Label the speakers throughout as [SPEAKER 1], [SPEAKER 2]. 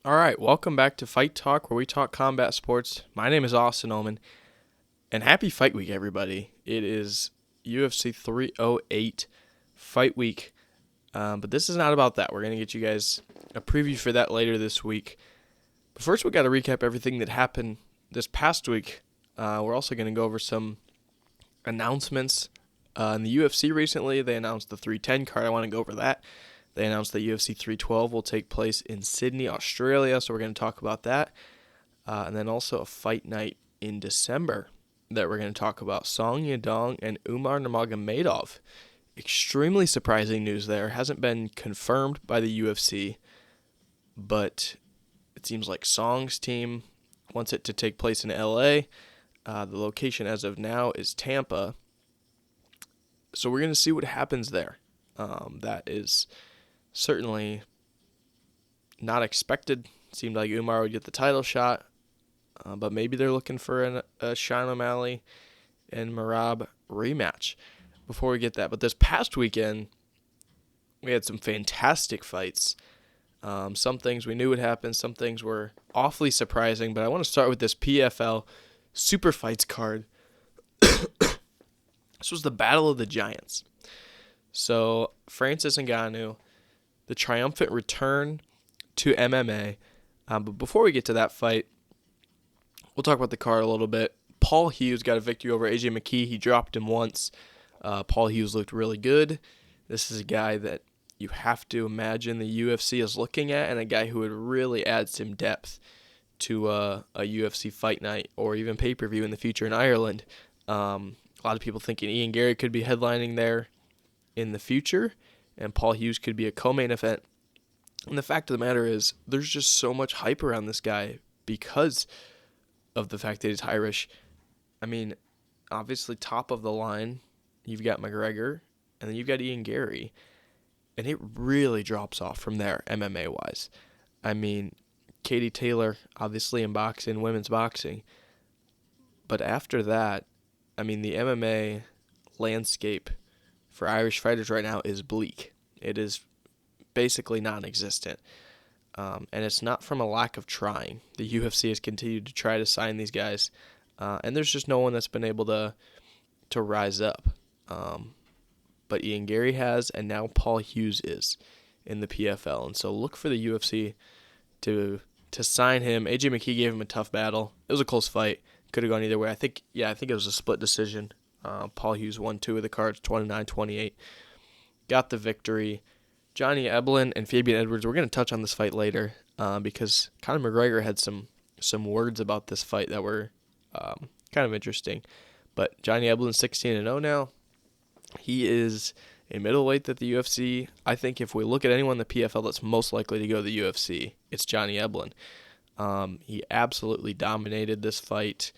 [SPEAKER 1] All right, welcome back to Fight Talk, where we talk combat sports. My name is Austin Ullman, and happy Fight Week, everybody. It is UFC 308 Fight Week, but this is not about that. We're going to get you guys a preview for that later this week. But first, we got to recap everything that happened this past week. We're also going to go over some announcements in the UFC recently. They announced the 310 card. I want to go over that. They announced that UFC 312 will take place in Sydney, Australia, so we're going to talk about that. And then also a fight night in December that we're going to talk about. Song Yadong and Umar Nurmagomedov. Extremely surprising news there. Hasn't been confirmed by the UFC, but it seems like Song's team wants it to take place in LA. The location as of now is Tampa. So we're going to see what happens there. That is certainly not expected. Seemed like Umar would get the title shot, but maybe they're looking for a Sean O'Malley and Merab rematch before we get that. But this past weekend, we had some fantastic fights. Some things we knew would happen, some things were awfully surprising, but I want to start with this PFL Super Fights card. This was the Battle of the Giants. So, Francis Ngannou, the triumphant return to MMA. But before we get to that fight, we'll talk about the card a little bit. Paul Hughes got a victory over AJ McKee. He dropped him once. Paul Hughes looked really good. This is a guy that you have to imagine the UFC is looking at, and a guy who would really add some depth to a UFC fight night or even pay-per-view in the future in Ireland. A lot of people thinking Ian Gary could be headlining there in the future, and Paul Hughes could be a co-main event. And the fact of the matter is, there's just so much hype around this guy because of the fact that he's Irish. I mean, obviously top of the line, you've got McGregor, and then you've got Ian Gary, and it really drops off from there, MMA-wise. I mean, Katie Taylor, obviously in boxing, women's boxing, but after that, I mean, the MMA landscape for Irish fighters right now is bleak. It is basically non-existent. And it's not from a lack of trying. The UFC has continued to try to sign these guys, and there's just no one that's been able to rise up. But Ian Gary has, and now Paul Hughes is in the PFL. And so look for the UFC to sign him. AJ McKee gave him a tough battle. It was a close fight. Could have gone either way. I think it was a split decision. Paul Hughes won 2 of the cards, 29-28. Got the victory. Johnny Eblen and Fabian Edwards, we're going to touch on this fight later because Conor McGregor had some words about this fight that were kind of interesting. But Johnny Eblen 16-0 now. He is a middleweight that the UFC, I think if we look at anyone in the PFL that's most likely to go to the UFC, it's Johnny Eblen. He absolutely dominated this fight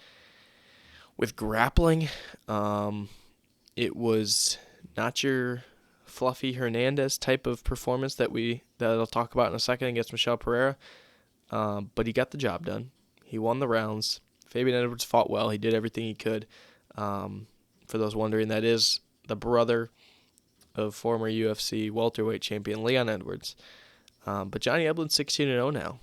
[SPEAKER 1] with grappling. It was not your Fluffy Hernandez type of performance that I'll talk about in a second against Michel Pereira. But he got the job done. He won the rounds. Fabian Edwards fought well. He did everything he could. For those wondering, that is the brother of former UFC welterweight champion Leon Edwards. But Johnny Eblen 16-0 now.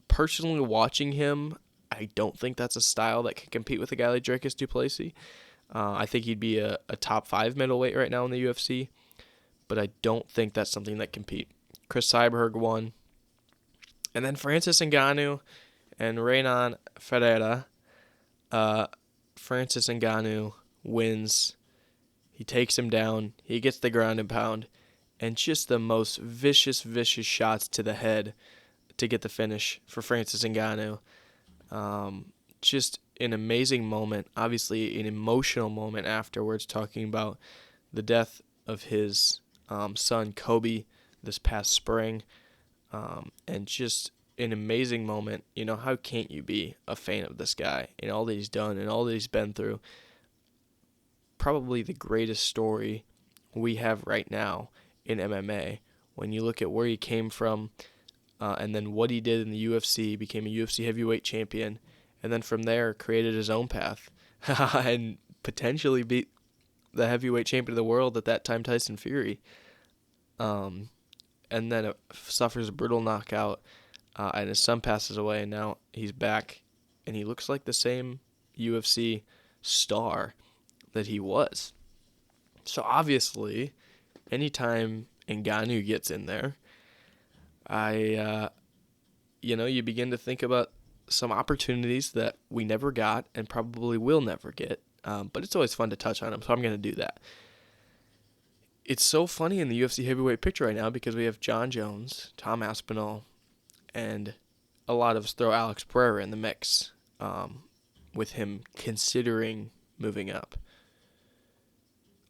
[SPEAKER 1] Personally watching him, I don't think that's a style that can compete with a guy like Dricus du Plessis. I think he'd be a top 5 middleweight right now in the UFC, but I don't think that's something that compete. Chris Cyberg won. And then Francis Ngannou and Renan Ferreira. Francis Ngannou wins. He takes him down. He gets the ground and pound. And just the most vicious shots to the head to get the finish for Francis Ngannou. Just an amazing moment. Obviously, an emotional moment afterwards, talking about the death of his son, Kobe, this past spring. And just an amazing moment. You know, how can't you be a fan of this guy and all that he's done and all that he's been through? Probably the greatest story we have right now in MMA. When you look at where he came from, and then what he did in the UFC, became a UFC heavyweight champion, and then from there created his own path and potentially beat the heavyweight champion of the world at that time, Tyson Fury. And then it suffers a brutal knockout and his son passes away, and now he's back, and he looks like the same UFC star that he was. So obviously, anytime Ngannou gets in there, you begin to think about some opportunities that we never got and probably will never get. But it's always fun to touch on them, so I'm going to do that. It's so funny in the UFC heavyweight picture right now because we have Jon Jones, Tom Aspinall, and a lot of us throw Alex Pereira in the mix, with him considering moving up.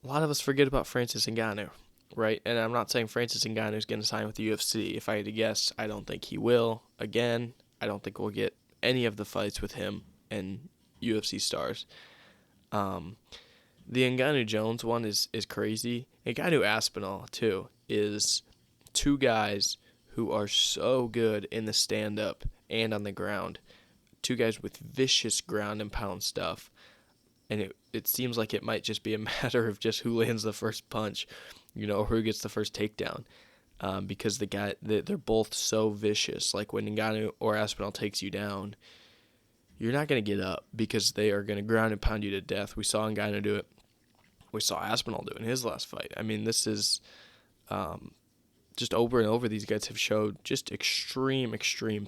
[SPEAKER 1] A lot of us forget about Francis Ngannou, right? And I'm not saying Francis Ngannou is going to sign with the UFC. If I had to guess, I don't think he will. Again, I don't think we'll get any of the fights with him and UFC stars. The Ngannou Jones one is crazy. Ngannou Aspinall, too, is two guys who are so good in the stand-up and on the ground. Two guys with vicious ground and pound stuff. And it seems like it might just be a matter of just who lands the first punch, or who gets the first takedown. Because they're both so vicious. Like when Ngannou or Aspinall takes you down, you're not going to get up because they are going to ground and pound you to death. We saw Ngannou do it. We saw Aspinall do it in his last fight. I mean, this is just over and over. These guys have showed just extreme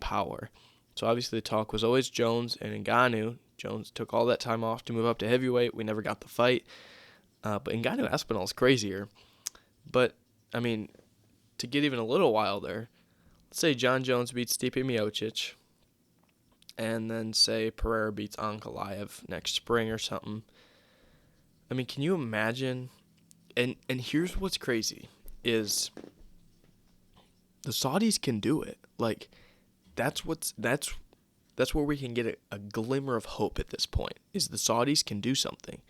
[SPEAKER 1] power. So obviously the talk was always Jones and Ngannou. Jones took all that time off to move up to heavyweight. We never got the fight. But Ngannou Aspinall is crazier. But, I mean, to get even a little wilder, let's say Jon Jones beats Stipe Miocic, and then say Pereira beats Ankalaev next spring or something. I mean, can you imagine? And here's what's crazy is the Saudis can do it. Like, that's where we can get a glimmer of hope at this point, is the Saudis can do something,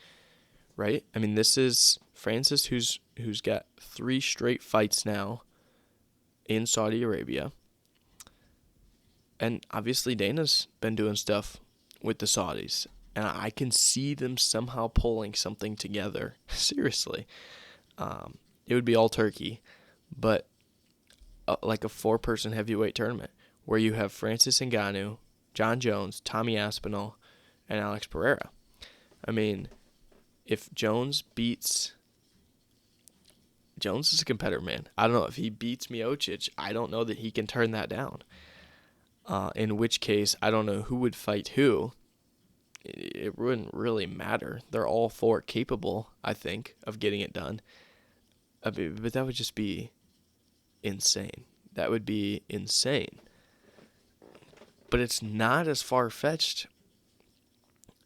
[SPEAKER 1] right? I mean, this is Francis who's got 3 straight fights now in Saudi Arabia. And obviously Dana's been doing stuff with the Saudis. And I can see them somehow pulling something together. Seriously. It would be all turkey. But like a 4-person heavyweight tournament where you have Francis Ngannou, Jon Jones, Tommy Aspinall, and Alex Pereira. I mean, if Jones is a competitor, man. I don't know. If he beats Miocic, I don't know that he can turn that down. In which case, I don't know who would fight who. It wouldn't really matter. They're all 4 capable, I think, of getting it done. But that would just be insane. That would be insane. But it's not as far-fetched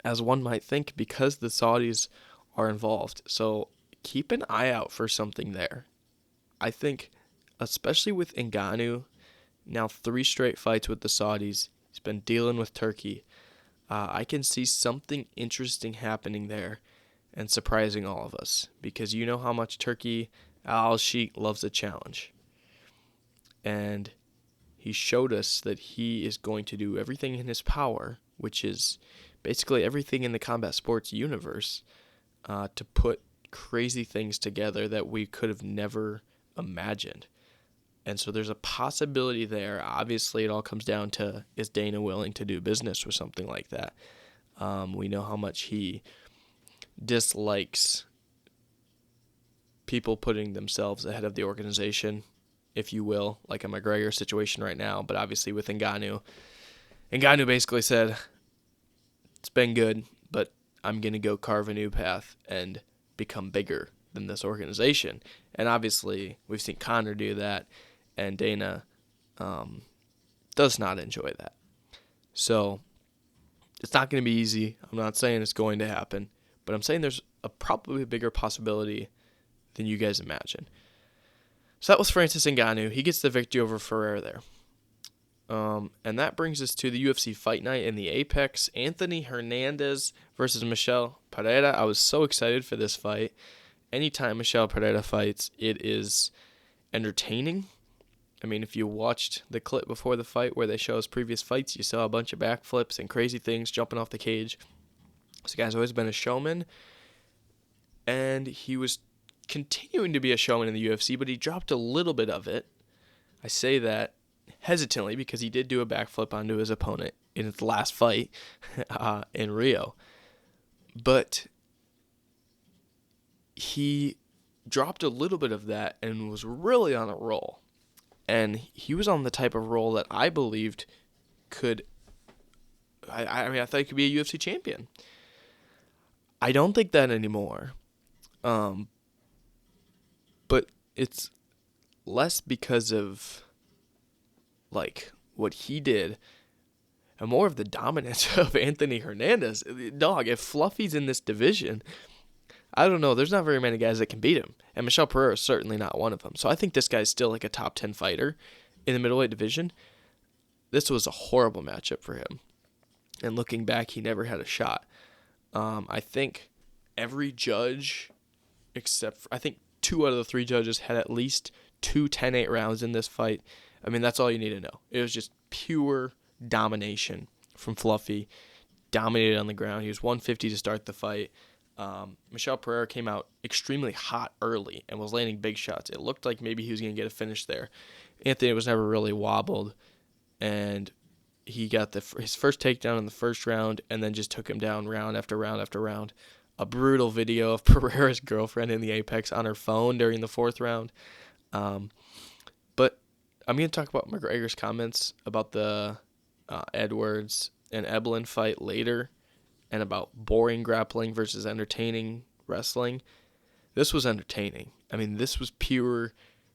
[SPEAKER 1] as one might think because the Saudis are involved. So keep an eye out for something there. I think, especially with Ngannou, now 3 straight fights with the Saudis. He's been dealing with Turkey. I can see something interesting happening there and surprising all of us because you know how much Turkey Al-Sheikh loves a challenge. And he showed us that he is going to do everything in his power, which is basically everything in the combat sports universe, to put crazy things together that we could have never imagined. And so there's a possibility there. Obviously, it all comes down to, is Dana willing to do business with something like that? We know how much he dislikes people putting themselves ahead of the organization, if you will, like a McGregor situation right now. But obviously with Ngannou basically said, it's been good, but I'm going to go carve a new path and become bigger than this organization. And obviously we've seen Conor do that. And Dana does not enjoy that. So it's not going to be easy. I'm not saying it's going to happen. But I'm saying there's probably a bigger possibility than you guys imagine. So that was Francis Ngannou. He gets the victory over Ferrer there. And that brings us to the UFC Fight Night in the Apex. Anthony Hernandez versus Michel Pereira. I was so excited for this fight. Anytime Michel Pereira fights, it is entertaining. I mean, if you watched the clip before the fight where they show his previous fights, you saw a bunch of backflips and crazy things jumping off the cage. This guy's always been a showman, and he was continuing to be a showman in the UFC, but he dropped a little bit of it. I say that hesitantly because he did do a backflip onto his opponent in his last fight in Rio. But he dropped a little bit of that and was really on a roll. And he was on the type of roll that I believed could, I thought he could be a UFC champion. I don't think that anymore. But it's less because of, like, what he did and more of the dominance of Anthony Hernandez. Dog, if Fluffy's in this division, I don't know. There's not very many guys that can beat him. And Michel Pereira is certainly not one of them. So I think this guy's still like a top 10 fighter in the middleweight division. This was a horrible matchup for him. And looking back, he never had a shot. I think every judge, except for, I think 2 out of the 3 judges had at least 2 10-8 rounds in this fight. I mean, that's all you need to know. It was just pure domination from Fluffy. Dominated on the ground. He was 150 to start the fight. Michel Pereira came out extremely hot early and was landing big shots. It looked like maybe he was going to get a finish there. Anthony was never really wobbled, and he got his first takedown in the first round and then just took him down round after round after round. A brutal video of Pereira's girlfriend in the Apex on her phone during the 4th round. But I'm going to talk about McGregor's comments about the Edwards and Eblen fight later, and about boring grappling versus entertaining wrestling. This was entertaining. I mean, this was pure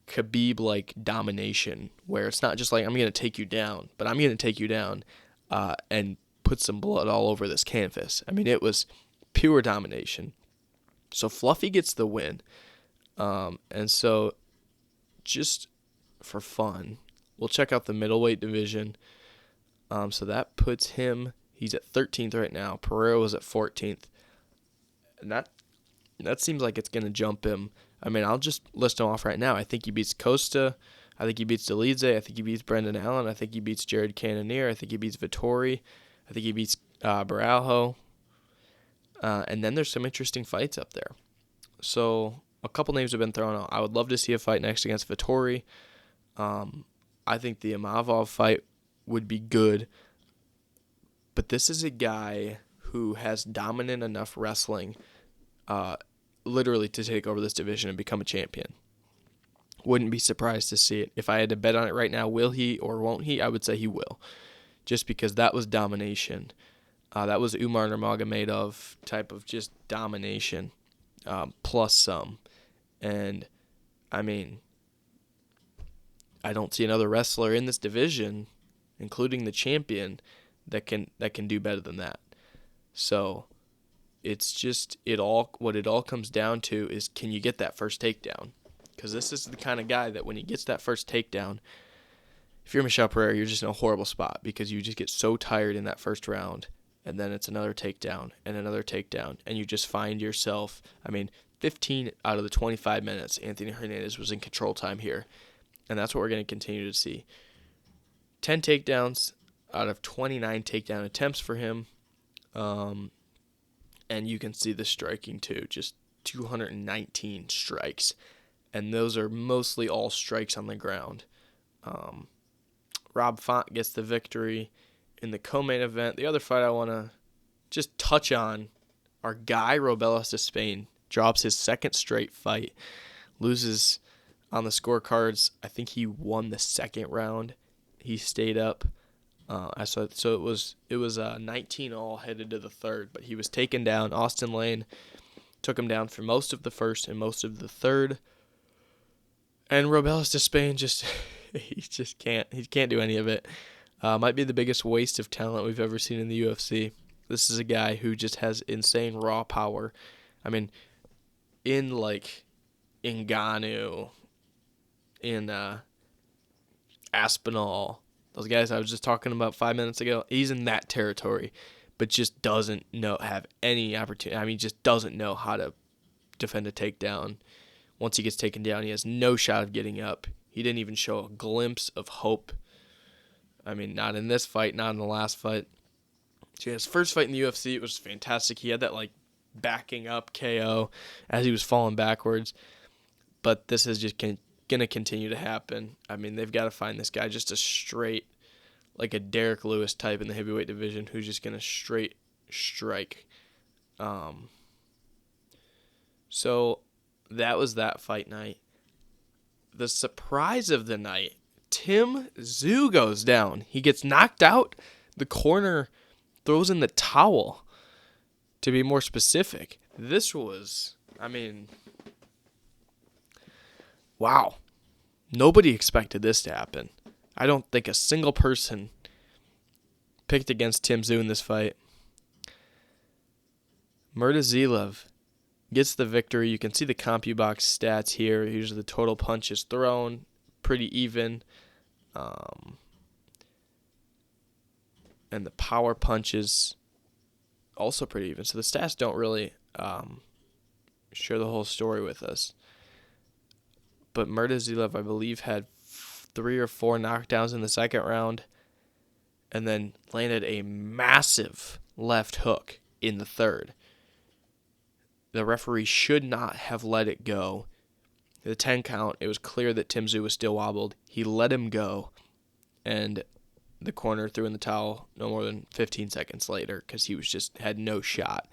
[SPEAKER 1] Khabib-like domination, where it's not just like, I'm going to take you down, but I'm going to take you down and put some blood all over this canvas. I mean, it was pure domination. So Fluffy gets the win. And so just for fun, we'll check out the middleweight division. So that puts him, he's at 13th right now. Pereira was at 14th. And that seems like it's going to jump him. I mean, I'll just list him off right now. I think he beats Costa. I think he beats Dolidze. I think he beats Brendan Allen. I think he beats Jared Cannonier. I think he beats Vettori. I think he beats Baralho. And then there's some interesting fights up there. So a couple names have been thrown out. I would love to see a fight next against Vettori. I think the Imavov fight would be good. But this is a guy who has dominant enough wrestling literally to take over this division and become a champion. Wouldn't be surprised to see it. If I had to bet on it right now, will he or won't he? I would say he will. Just because that was domination. That was Umar Nurmagomedov type of just domination, plus some. And, I mean, I don't see another wrestler in this division, including the champion, that can do better than that. So it's just what it all comes down to is, can you get that first takedown? Because this is the kind of guy that when he gets that first takedown, if you're Michel Pereira, you're just in a horrible spot because you just get so tired in that first round, and then it's another takedown and another takedown, and you just find yourself, 15 out of the 25 minutes, Anthony Hernandez was in control time here, and that's what we're going to continue to see. 10 takedowns out of 29 takedown attempts for him, and you can see the striking too, just 219 strikes, and those are mostly all strikes on the ground. Rob Font gets the victory in the co-main event. The other fight I want to just touch on, our guy Robelas de Spain drops his second straight fight, loses on the scorecards. I think he won the second round. He stayed up. So it was 19-all headed to the third, but he was taken down. Austin Lane took him down for most of the first and most of the third. And Robelas de Spain he can't do any of it. Might be the biggest waste of talent we've ever seen in the UFC. This is a guy who just has insane raw power. I mean, in like Ngannou, in Aspinall, those guys I was just talking about 5 minutes ago, he's in that territory, but just doesn't have any opportunity. Just doesn't know how to defend a takedown. Once he gets taken down, he has no shot of getting up. He didn't even show a glimpse of hope. Not in this fight, not in the last fight. So his first fight in the UFC, it was fantastic. He had that backing up KO as he was falling backwards. But this has just going to continue to happen. I mean, they've got to find this guy just a straight, like a Derek Lewis type in the heavyweight division who's just going to straight strike. So that was that fight night. The surprise of the night, Tim Tszyu goes down. He gets knocked out. The corner throws in the towel. To be more specific, this was, wow. Nobody expected this to happen. I don't think a single person picked against Tim Tszyu in this fight. Murtazilov gets the victory. You can see the CompuBox stats here. Here's the total punches thrown. Pretty even. And the power punches also pretty even. So the stats don't really share the whole story with us. But Murtazilov, I believe, had 3 or 4 knockdowns in the second round and then landed a massive left hook in the third. The referee should not have let it go. The 10 count, it was clear that Tim Tszyu was still wobbled. He let him go, and the corner threw in the towel no more than 15 seconds later because he had no shot.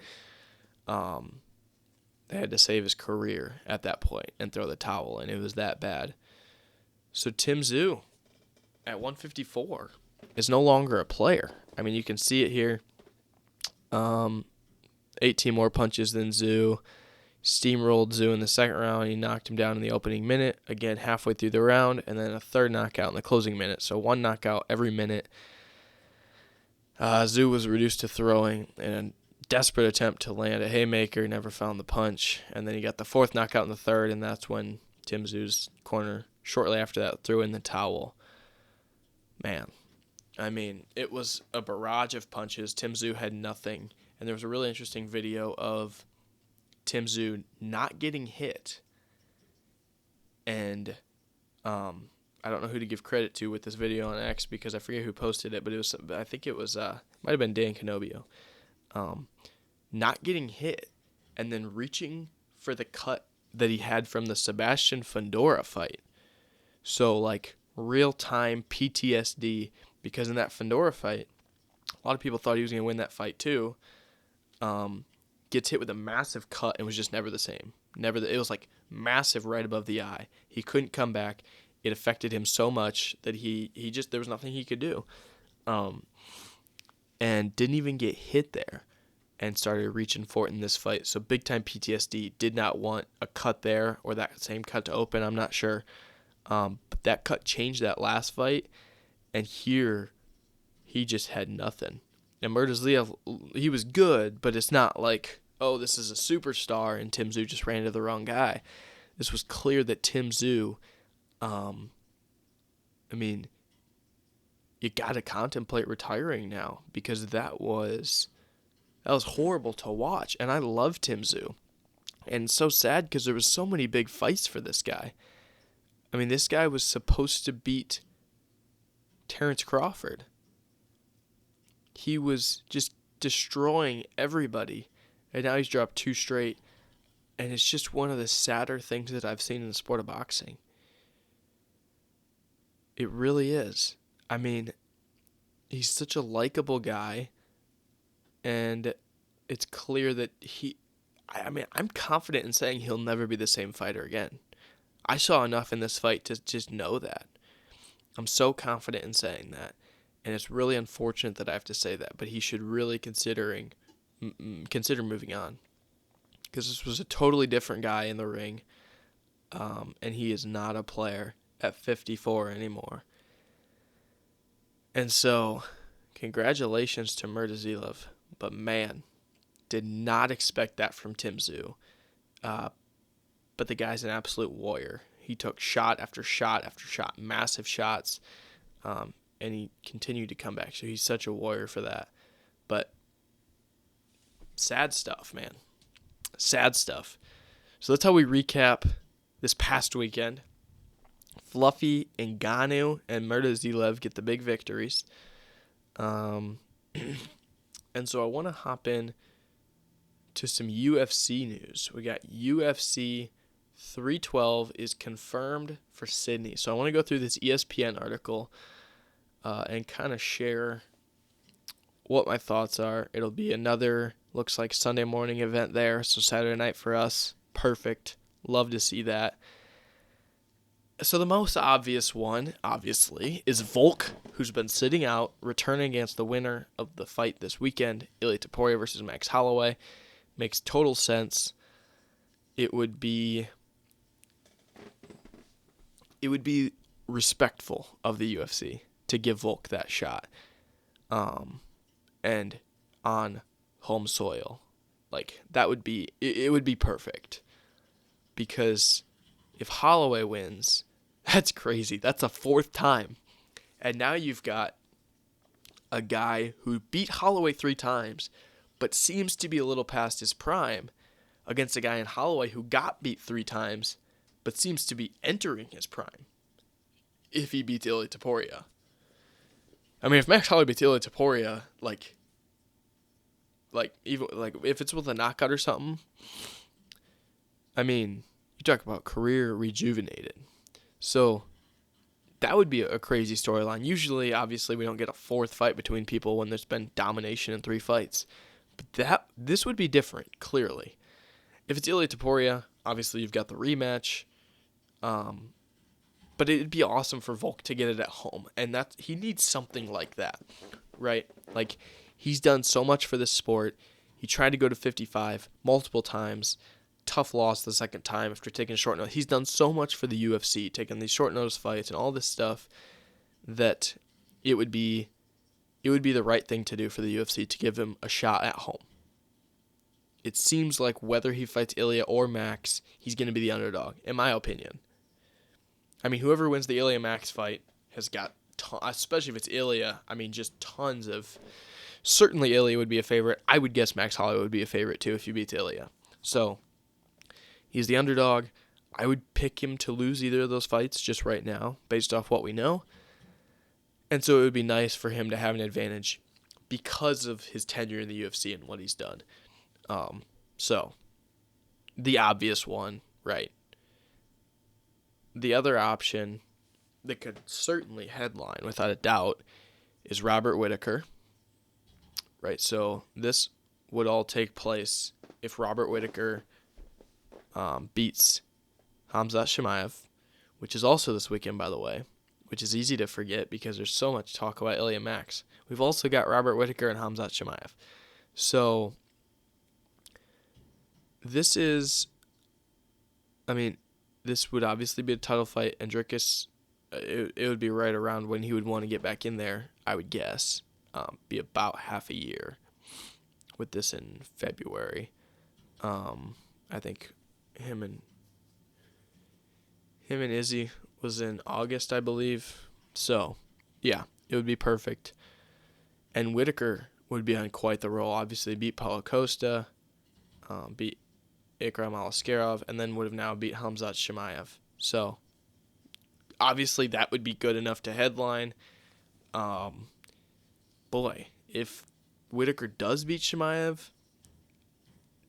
[SPEAKER 1] They had to save his career at that point and throw the towel, and it was that bad. So Tim Tszyu, at 154, is no longer a player. I mean, you can see it here. 18 more punches than Tszyu. Steamrolled Tszyu in the second round. He knocked him down in the opening minute, again halfway through the round, and then a third knockout in the closing minute. So 1 knockout every minute. Tszyu was reduced to throwing in a desperate attempt to land a haymaker. Never found the punch. And then he got the 4th knockout in the third, and that's when Tim Tszyu's corner, shortly after that, threw in the towel. Man, I mean, it was a barrage of punches. Tim Tszyu had nothing. And there was a really interesting video of Tim Tszyu not getting hit. And I don't know who to give credit to with this video on X because I forget who posted it, but I think it was might have been Dan Canobio. Not getting hit and then reaching for the cut that he had from the Sebastian Fundora fight. So like real-time PTSD, because in that Fundora fight, a lot of people thought he was going to win that fight too. Gets hit with a massive cut and was just never the same. It was like massive right above the eye. He couldn't come back. It affected him so much that there was nothing he could do. And didn't even get hit there and started reaching for it in this fight. So big time PTSD. Did not want a cut there or that same cut to open. I'm not sure. But that cut changed that last fight. And here, he just had nothing. And Murtazilov, he was good, but it's not like, oh, this is a superstar and Tim Tszyu just ran into the wrong guy. This was clear that Tim Tszyu, you got to contemplate retiring now because that was horrible to watch. And I love Tim Tszyu. And it's so sad because there was so many big fights for this guy. I mean, this guy was supposed to beat Terrence Crawford. He was just destroying everybody, and now he's dropped 2 straight, and it's just one of the sadder things that I've seen in the sport of boxing. It really is. I mean, he's such a likable guy, and it's clear that I'm confident in saying he'll never be the same fighter again. I saw enough in this fight to just know that. I'm so confident in saying that. And it's really unfortunate that I have to say that, but he should really consider moving on. Because this was a totally different guy in the ring, and he is not a player at 54 anymore. And so, congratulations to Murtazilov, but man, did not expect that from Tim Tszyu. But the guy's an absolute warrior. He took shot after shot after shot, massive shots, and he continued to come back. So he's such a warrior for that. But sad stuff, man. Sad stuff. So that's how we recap this past weekend. Fluffy, Ngannou, and Murtazilov get the big victories. And so I want to hop in to some UFC news. We got UFC 312 is confirmed for Sydney. So I want to go through this ESPN article and kind of share what my thoughts are. It'll be another, looks like Sunday morning event there, so Saturday night for us. Perfect. Love to see that. So the most obvious one, obviously, is Volk, who's been sitting out, returning against the winner of the fight this weekend, Ilia Topuria versus Max Holloway. Makes total sense. It would be respectful of the UFC to give Volk that shot. And on home soil. Like, that would be, it would be perfect. Because if Holloway wins, that's crazy. That's a 4th time. And now you've got a guy who beat Holloway 3 times, but seems to be a little past his prime, against a guy in Holloway who got beat 3 times, but seems to be entering his prime. If he beats Ilia Topuria. I mean, if Max Holloway beats Ilia Topuria, even if it's with a knockout or something, I mean, you talk about career rejuvenated. So that would be a crazy storyline. Usually, obviously, we don't get a 4th fight between people when there's been domination in 3 fights. But this would be different, clearly. If it's Ilia Topuria, obviously you've got the rematch. But it'd be awesome for Volk to get it at home. And he needs something like that, right? Like, he's done so much for this sport. He tried to go to 55 multiple times. Tough loss the 2nd time after taking a short notice. He's done so much for the UFC, taking these short notice fights and all this stuff, that it would be the right thing to do for the UFC to give him a shot at home. It seems like whether he fights Ilia or Max, he's going to be the underdog, in my opinion. I mean, whoever wins the Ilia Max fight has got, especially if it's Ilia, I mean, just tons of. Certainly Ilia would be a favorite. I would guess Max Holloway would be a favorite too if he beats Ilia. So, he's the underdog. I would pick him to lose either of those fights just right now, based off what we know. And so it would be nice for him to have an advantage because of his tenure in the UFC and what he's done. So, the obvious one, right? The other option that could certainly headline, without a doubt, is Robert Whittaker. Right, so this would all take place if Robert Whittaker beats Khamzat Chimaev, which is also this weekend, by the way, which is easy to forget because there's so much talk about Ilia Max. We've also got Robert Whittaker and Khamzat Chimaev. So this would obviously be a title fight. Andricus, it would be right around when he would want to get back in there, I would guess. Be about half a year with this in February. I think him and Izzy was in August, I believe. So, yeah, it would be perfect. And Whittaker would be on quite the roll. Obviously, beat Paulo Costa, beat Ikram Alaskarov, and then would have now beat Khamzat Chimaev. So, obviously, that would be good enough to headline. Boy, if Whittaker does beat Chimaev,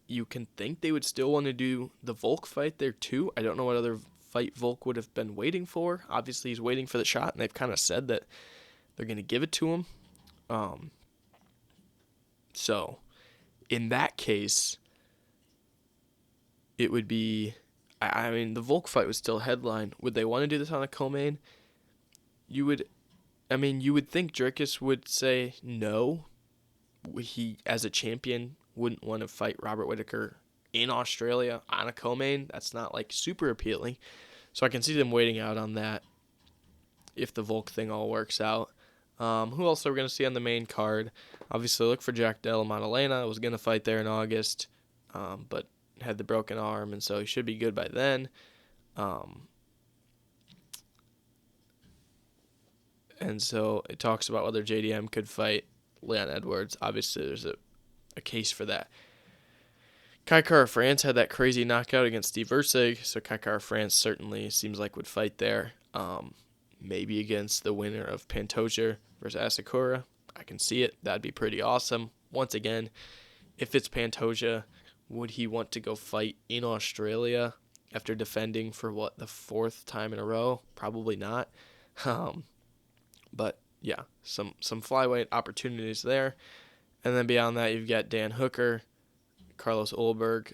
[SPEAKER 1] you can think they would still want to do the Volk fight there too. I don't know what other fight Volk would have been waiting for. Obviously, he's waiting for the shot, and they've kind of said that they're going to give it to him. So, in that case, it would be, I mean, the Volk fight was still headline. Would they want to do this on a co-main? You would think Dricus would say no. He, as a champion, wouldn't want to fight Robert Whittaker in Australia on a co-main. That's not, super appealing. So I can see them waiting out on that if the Volk thing all works out. Who else are we going to see on the main card? Obviously, look for Jack Della Maddalena. Was going to fight there in August, but had the broken arm, and so he should be good by then. And so it talks about whether JDM could fight Leon Edwards. Obviously, there's a case for that. Kai Kara-France had that crazy knockout against Steve Erceg, so Kai Kara-France certainly seems like would fight there. Maybe against the winner of Pantoja versus Asakura. I can see it. That'd be pretty awesome. Once again, if it's Pantoja, would he want to go fight in Australia after defending for the fourth time in a row. Probably not. But yeah, some flyweight opportunities there. And then beyond that, you've got Dan Hooker, Carlos Ulberg.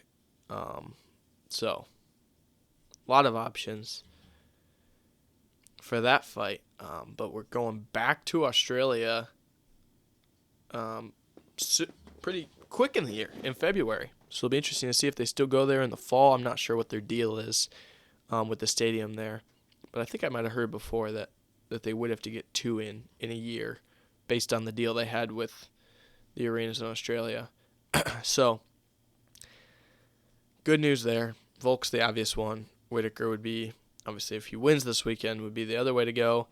[SPEAKER 1] So a lot of options for that fight. But we're going back to Australia pretty quick in the year, in February. So it'll be interesting to see if they still go there in the fall. I'm not sure what their deal is with the stadium there. But I think I might have heard before that they would have to get 2 in a year based on the deal they had with the arenas in Australia. So, good news there. Volk's the obvious one. Whitaker would be, obviously, if he wins this weekend, would be the other way to go.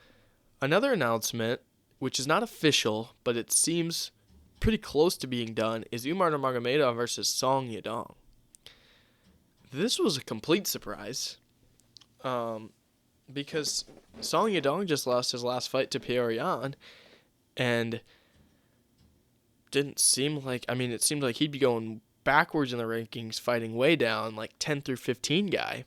[SPEAKER 1] Another announcement, which is not official, but it seems pretty close to being done, is Umar Nurmagomedov versus Song Yadong. This was a complete surprise. Because Song Yadong just lost his last fight to Petr Yan, and it seemed like he'd be going backwards in the rankings, fighting way down, like 10 through 15 guy.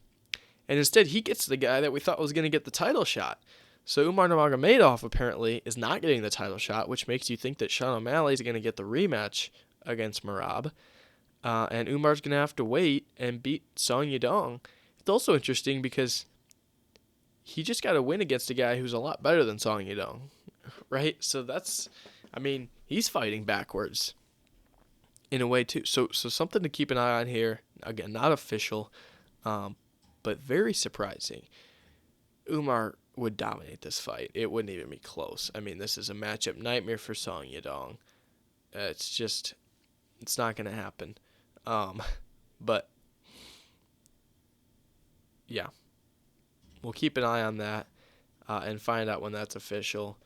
[SPEAKER 1] And instead, he gets the guy that we thought was going to get the title shot. So Umar Nurmagomedov apparently is not getting the title shot, which makes you think that Sean O'Malley is going to get the rematch against Merab. And Umar's going to have to wait and beat Song Yadong. It's also interesting because he just got a win against a guy who's a lot better than Song Yadong, right? So he's fighting backwards in a way too. So something to keep an eye on here. Again, not official, but very surprising. Umar would dominate this fight. It wouldn't even be close. This is a matchup nightmare for Song Yadong. It's not going to happen. But yeah. We'll keep an eye on that and find out when that's official.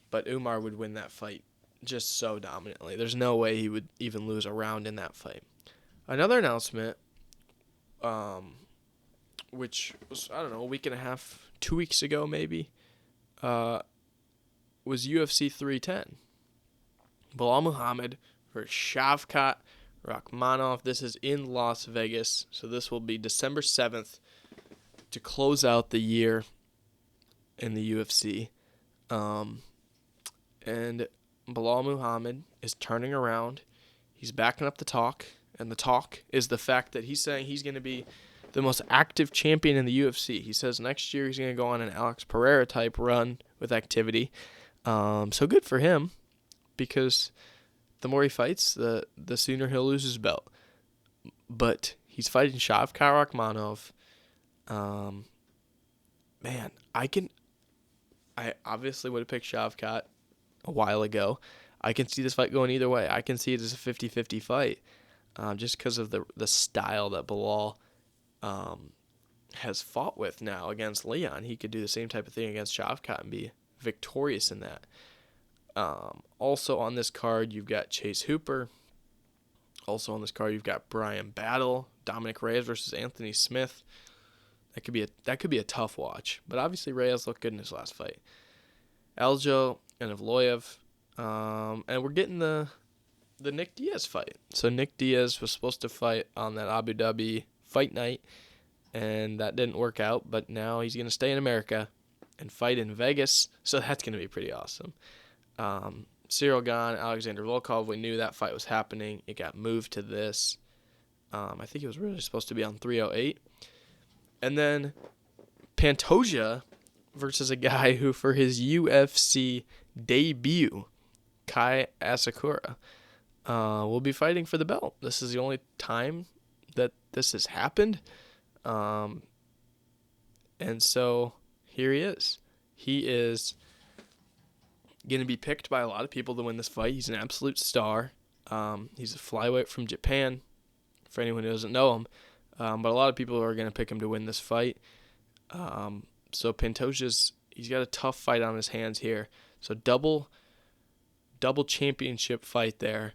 [SPEAKER 1] But Umar would win that fight just so dominantly. There's no way he would even lose a round in that fight. Another announcement, which was, a week and a half, 2 weeks ago maybe, was UFC 310. Bilal Muhammad versus Shavkat Rakhmonov. This is in Las Vegas, so this will be December 7th. To close out the year in the UFC. And Bilal Muhammad is turning around. He's backing up the talk. And the talk is the fact that he's saying he's going to be the most active champion in the UFC. He says next year he's going to go on an Alex Pereira type run with activity. So good for him, because the more he fights, the sooner he'll lose his belt. But he's fighting Shavkat Rakhmonov. I obviously would have picked Shavkat a while ago. I can see this fight going either way. I can see it as a 50-50 fight, just because of the style that Bilal has fought with now against Leon. He could do the same type of thing against Shavkat and be victorious in that. Also on this card, you've got Chase Hooper. Also on this card, you've got Brian Battle, Dominic Reyes versus Anthony Smith. That could be a tough watch, but obviously Reyes looked good in his last fight. Aljo and Evloev, and we're getting the Nick Diaz fight. So Nick Diaz was supposed to fight on that Abu Dhabi fight night, and that didn't work out. But now he's gonna stay in America and fight in Vegas, so that's gonna be pretty awesome. Cyril Gane, Alexander Volkov. We knew that fight was happening. It got moved to this. I think it was really supposed to be on 308. And then Pantoja versus a guy who, for his UFC debut, Kai Asakura, will be fighting for the belt. This is the only time that this has happened. And so here he is. He is going to be picked by a lot of people to win this fight. He's an absolute star. He's a flyweight from Japan, for anyone who doesn't know him. But a lot of people are going to pick him to win this fight. So Pantoja's, he's got a tough fight on his hands here. So double championship fight there.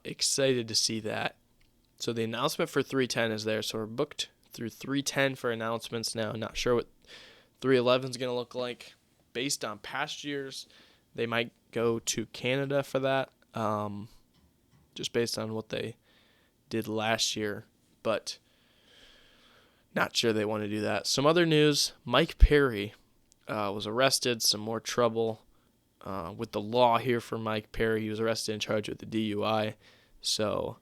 [SPEAKER 1] Excited to see that. So the announcement for 310 is there. So we're booked through 310 for announcements now. Not sure what 311 is going to look like. Based on past years, they might go to Canada for that. Just based on what they did last year. But Not sure they want to do that. Some other news, Mike Perry was arrested. Some more trouble with the law here for Mike Perry. He was arrested and charged with the DUI. So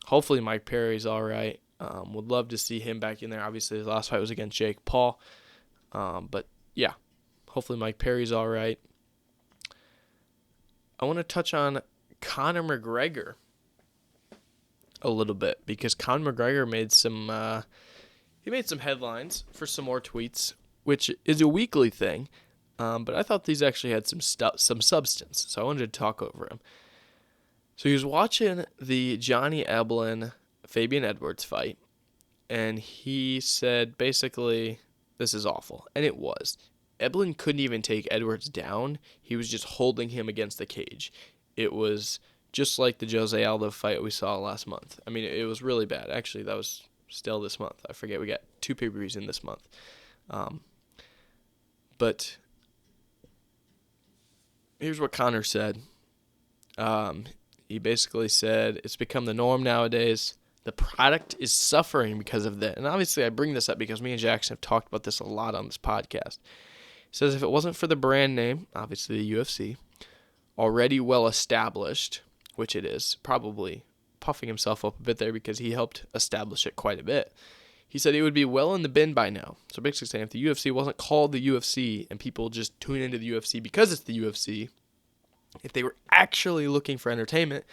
[SPEAKER 1] hopefully Mike Perry's all right. Would love to see him back in there. Obviously, his last fight was against Jake Paul. But yeah, hopefully Mike Perry's all right. I want to touch on Conor McGregor a little bit because Conor McGregor made some headlines for some more tweets, which is a weekly thing. But I thought these actually had some substance, so I wanted to talk over them. So he was watching the Johnny Eblen Fabian Edwards fight, and he said basically, this is awful. And it was. Eblen couldn't even take Edwards down. He was just holding him against the cage. It was just like the Jose Aldo fight we saw last month. I mean, it was really bad. Actually, that was still this month. I forget, we got 2 pay-per-views in this month. But here's what Conor said. He basically said, it's become the norm nowadays. The product is suffering because of that. And obviously I bring this up because me and Jackson have talked about this a lot on this podcast. He says if it wasn't for the brand name, obviously the UFC, already well established, which it is, probably puffing himself up a bit there because he helped establish it quite a bit. He said it would be well in the bin by now. So basically saying if the UFC wasn't called the UFC and people just tune into the UFC because it's the UFC, if they were actually looking for entertainment,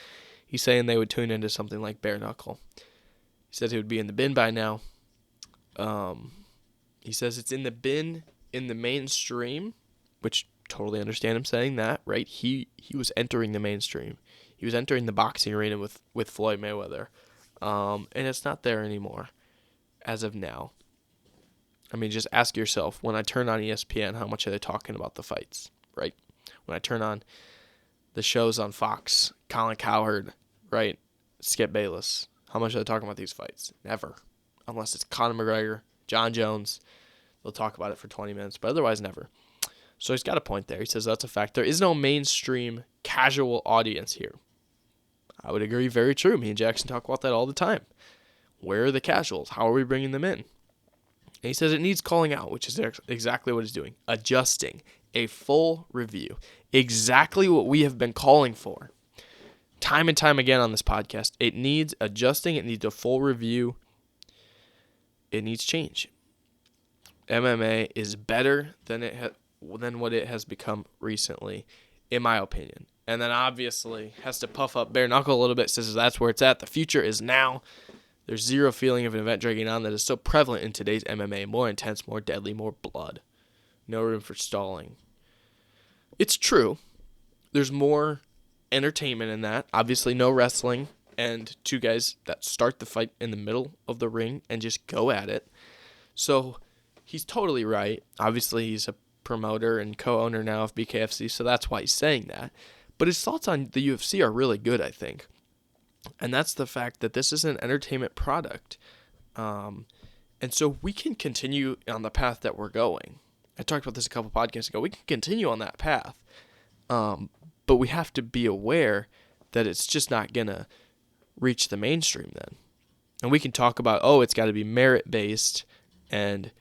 [SPEAKER 1] he's saying they would tune into something like Bare Knuckle. He says it would be in the bin by now. He says it's in the bin in the mainstream, which totally understand him saying that, right? He was entering the mainstream. He was entering the boxing arena with Floyd Mayweather. And it's not there anymore as of now. I mean, just ask yourself, when I turn on ESPN, how much are they talking about the fights, right? When I turn on the shows on Fox, Colin Cowherd, right? Skip Bayless. How much are they talking about these fights? Never. Unless it's Conor McGregor, John Jones. They'll talk about it for 20 minutes, but otherwise never. So he's got a point there. He says that's a fact. There is no mainstream casual audience here. I would agree. Very true. Me and Jackson talk about that all the time. Where are the casuals? How are we bringing them in? And he says it needs calling out, which is exactly what he's doing. Adjusting. A full review. Exactly what we have been calling for. Time and time again on this podcast. It needs adjusting. It needs a full review. It needs change. MMA is better than what it has become recently, in my opinion. And then obviously has to puff up bare knuckle a little bit, says that's where it's at. The future is now. There's zero feeling of an event dragging on that is so prevalent in today's MMA. More intense, more deadly, more blood. No room for stalling. It's true. There's more entertainment in that. Obviously, no wrestling and 2 guys that start the fight in the middle of the ring and just go at it. So he's totally right. Obviously, he's a promoter and co-owner now of BKFC, so that's why he's saying that. But his thoughts on the UFC are really good, I think. And that's the fact that this is an entertainment product. And so we can continue on the path that we're going. I talked about this a couple podcasts ago. We can continue on that path. But we have to be aware that it's just not going to reach the mainstream then. And we can talk about, it's got to be merit-based and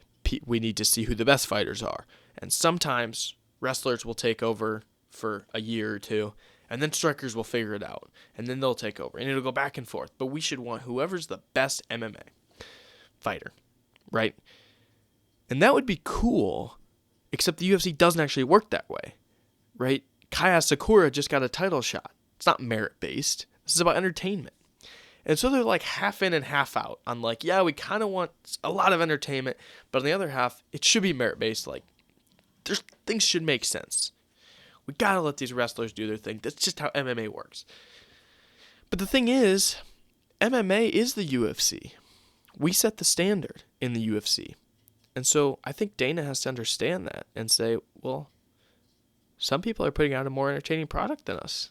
[SPEAKER 1] we need to see who the best fighters are. And sometimes wrestlers will take over for a year or 2, and then strikers will figure it out, and then they'll take over, and it'll go back and forth. But we should want whoever's the best MMA fighter, right? And that would be cool, except the UFC doesn't actually work that way, right? Kaya Sakura just got a title shot. It's not merit-based. This is about entertainment. And so they're like half in and half out on like, yeah, we kind of want a lot of entertainment, but on the other half, it should be merit-based. Like, things should make sense. We got to let these wrestlers do their thing. That's just how MMA works. But the thing is, MMA is the UFC. We set the standard in the UFC. And so I think Dana has to understand that and say, well, some people are putting out a more entertaining product than us.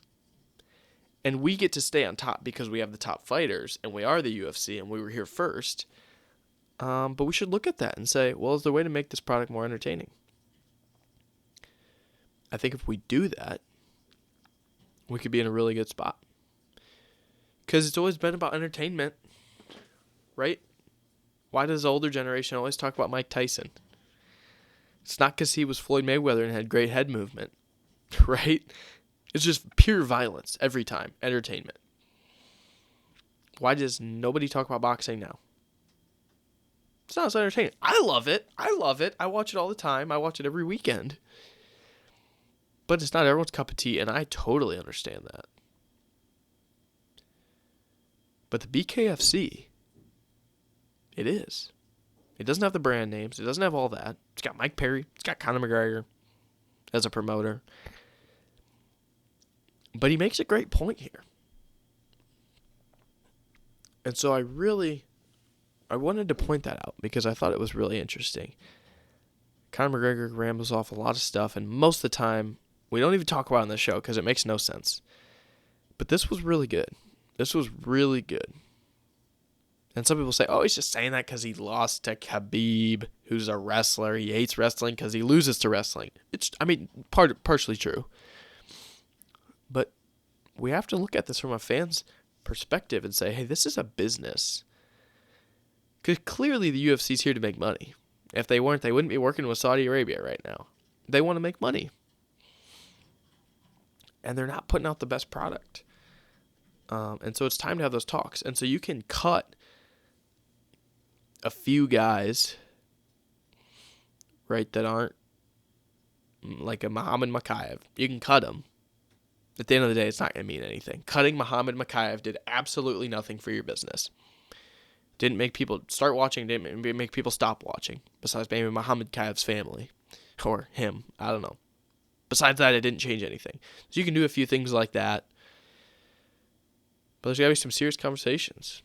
[SPEAKER 1] And we get to stay on top because we have the top fighters and we are the UFC and we were here first. But we should look at that and say, well, is there a way to make this product more entertaining? I think if we do that, we could be in a really good spot. Because it's always been about entertainment, right? Why does the older generation always talk about Mike Tyson? It's not because he was Floyd Mayweather and had great head movement, right? It's just pure violence every time. Entertainment. Why does nobody talk about boxing now? It's not so entertaining. I love it. I watch it all the time. I watch it every weekend. But it's not everyone's cup of tea, and I totally understand that. But the BKFC, it is. It doesn't have the brand names. It doesn't have all that. It's got Mike Perry. It's got Conor McGregor as a promoter. But he makes a great point here. And so I wanted to point that out because I thought it was really interesting. Conor McGregor rambles off a lot of stuff, and most of the time, we don't even talk about it on the show because it makes no sense. But this was really good. This was really good. And some people say, oh, he's just saying that because he lost to Khabib, who's a wrestler. He hates wrestling because he loses to wrestling. It's, partially true. But we have to look at this from a fan's perspective and say, hey, this is a business. Because clearly the UFC's here to make money. If they weren't, they wouldn't be working with Saudi Arabia right now. They want to make money. And they're not putting out the best product. And so it's time to have those talks. And so you can cut a few guys, right, that aren't like a Muhammad Mokaev. You can cut them. At the end of the day, it's not going to mean anything. Cutting Muhammad Mokaev did absolutely nothing for your business. Didn't make people start watching, didn't make people stop watching, besides maybe Muhammad Mokaev's family. Or him, I don't know. Besides that, it didn't change anything. So you can do a few things like that. But there's got to be some serious conversations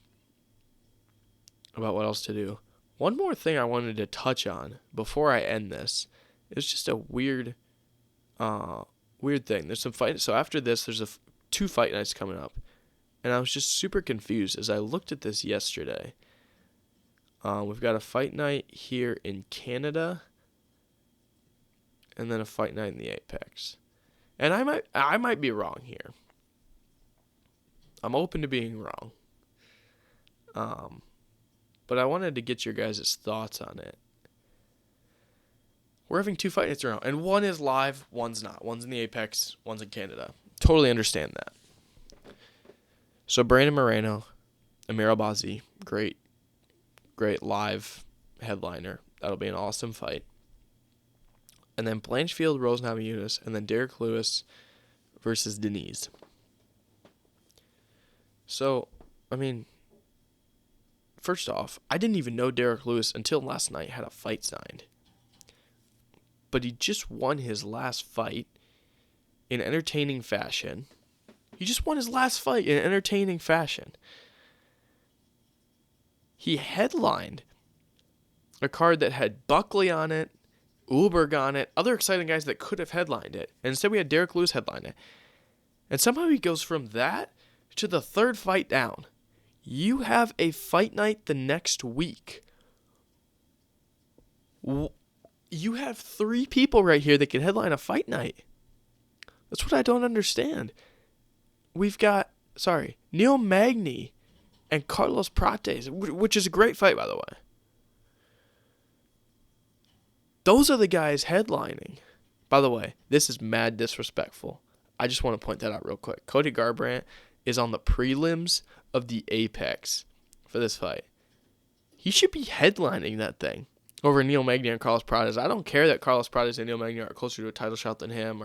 [SPEAKER 1] about what else to do. One more thing I wanted to touch on before I end this is just a weird thing. There's some fight. So after this, there's 2 fight nights coming up, and I was just super confused as I looked at this yesterday. We've got a fight night here in Canada, and then a fight night in the Apex. And I might be wrong here. I'm open to being wrong. But I wanted to get your guys' thoughts on it. We're having 2 fight nights around, and one is live, one's not. One's in the Apex, one's in Canada. Totally understand that. So Brandon Moreno, Amir Albazi, great live headliner. That'll be an awesome fight. And then Blanchfield, Rose Namajunas, and then Derek Lewis versus Denise. So, first off, I didn't even know Derek Lewis until last night had a fight signed. But he just won his last fight in entertaining fashion. He headlined a card that had Buckley on it, Uberg on it, other exciting guys that could have headlined it. And instead we had Derek Lewis headline it. And somehow he goes from that to the 3rd fight down. You have a fight night the next week. You have 3 people right here that can headline a fight night. That's what I don't understand. We've got, Neil Magny and Carlos Prates, which is a great fight, by the way. Those are the guys headlining. By the way, this is mad disrespectful. I just want to point that out real quick. Cody Garbrandt is on the prelims of the Apex for this fight. He should be headlining that thing over Neil Magny and Carlos Prates. I don't care that Carlos Prates and Neil Magny are closer to a title shot than him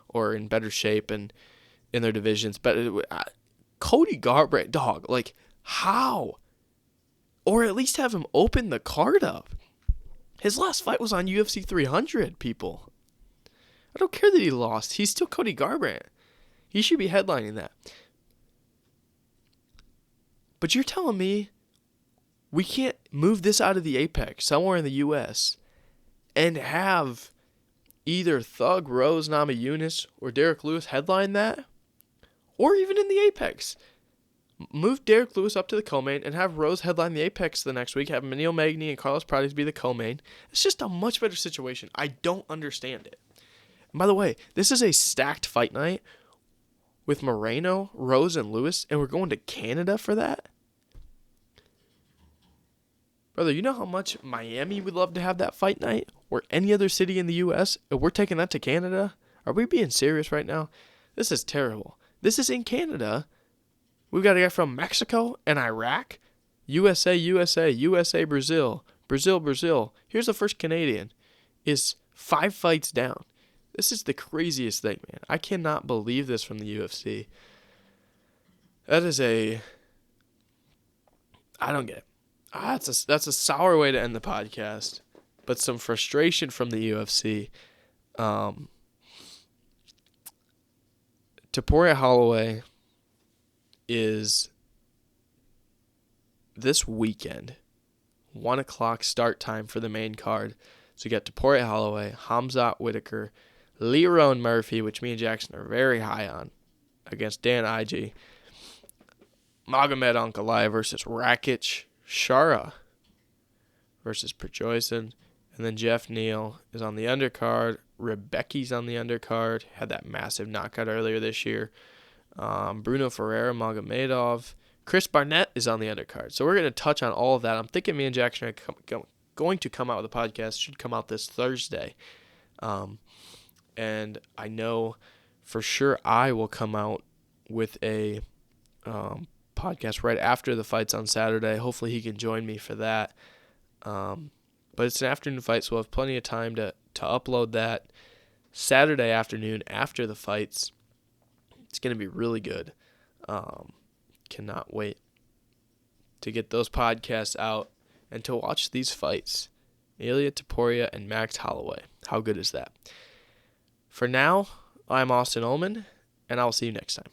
[SPEAKER 1] or in better shape and in their divisions. But Cody Garbrandt, dog, like how? Or at least have him open the card up. His last fight was on UFC 300, people. I don't care that he lost. He's still Cody Garbrandt. He should be headlining that. But you're telling me we can't move this out of the Apex somewhere in the U.S. and have either Thug, Rose, Namajunas, or Derek Lewis headline that? Or even in the Apex. Move Derek Lewis up to the co-main and have Rose headline the Apex the next week. Have Neil Magny and Carlos Prates be the co-main. It's just a much better situation. I don't understand it. And by the way, this is a stacked fight night with Moreno, Rose, and Lewis, and we're going to Canada for that? Brother, you know how much Miami would love to have that fight night? Or any other city in the U.S.? And we're taking that to Canada? Are we being serious right now? This is terrible. This is in Canada. We've got a guy from Mexico and Iraq. USA, USA, USA, Brazil. Brazil, Brazil. Here's the first Canadian. Is 5 fights down. This is the craziest thing, man. I cannot believe this from the UFC. I don't get it. That's a sour way to end the podcast, but some frustration from the UFC. Topuria Holloway is this weekend, 1 o'clock start time for the main card. So you got Topuria Holloway, Khamzat Whitaker, Lerone Murphy, which me and Jackson are very high on, against Dan Ige. Magomed Ankalaev versus Rakic. Shara versus Perjoyson. And then Jeff Neal is on the undercard. Rebecki's on the undercard. Had that massive knockout earlier this year. Bruno Ferreira, Magomedov. Chris Barnett is on the undercard. So we're going to touch on all of that. I'm thinking me and Jackson are going to come out with a podcast. Should come out this Thursday. And I know for sure I will come out with a podcast right after the fights on Saturday. Hopefully he can join me for that. But it's an afternoon fight, so we'll have plenty of time to upload that Saturday afternoon after the fights. It's going to be really good. Cannot wait to get those podcasts out and to watch these fights. Ilia Topuria and Max Holloway. How good is that? For now, I'm Austin Ullman, and I'll see you next time.